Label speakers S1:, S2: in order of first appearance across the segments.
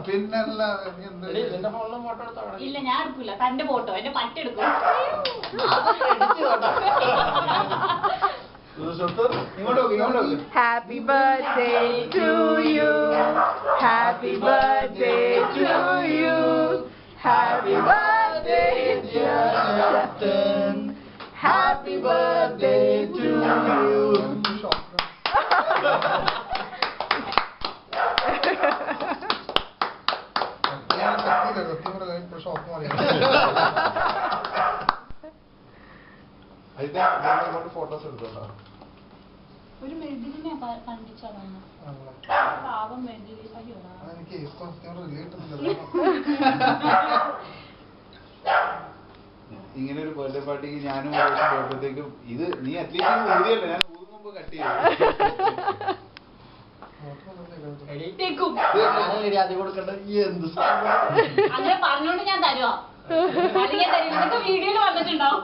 S1: പിന്നല്ല
S2: ഇല്ല ഞാൻ എടുക്കൂല തന്റെ ഫോട്ടോ എന്റെ പട്ടെടുക്കും
S3: Happy birthday to you. Happy birthday to you. Happy birthday dear Justin. Happy birthday to you.
S1: Photos എടുത്തോട്ടോ
S2: ഒരു മെഴുകിനെ കണ്ടിച്ചാണ് പാവം മെഴുകി അയ്യോടാ
S1: എനിക്ക് ഇങ്ങനെ ഒരു ബർത്ത്ഡേ പാർട്ടിക്ക് ഞാനും പോയപ്പോഴത്തേക്കും ഇത് നീ അറ്റ്ലീസ്റ്റ് ഊതിയല്ല ഞാൻ ഊതും മുമ്പ് കട്ട് ചെയ്തു
S2: അങ്ങനെ പറഞ്ഞോണ്ട് ഞാൻ തരുവാ അല്ലെങ്കിൽ തരില്ല ഇതൊക്കെ വീഡിയോയിൽ വന്നിട്ടുണ്ടാവും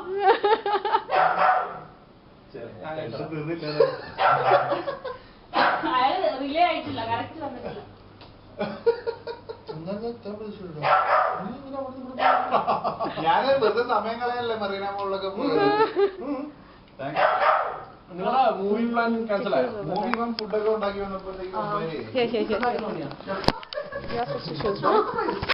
S2: അയാൾ റിലേ ആയിട്ടില്ല കറക്റ്റ് വന്നിട്ടില്ല
S1: ഞാൻ വെറുതെ സമയം കളയല്ലേ മറീന മോളിലൊക്കെ
S4: മൂവി പ്ലാൻ ക്യാൻസൽ ആയോ
S1: മൂവി ഫുഡൊക്കെ ഉണ്ടാക്കി വന്നപ്പോഴത്തേക്കും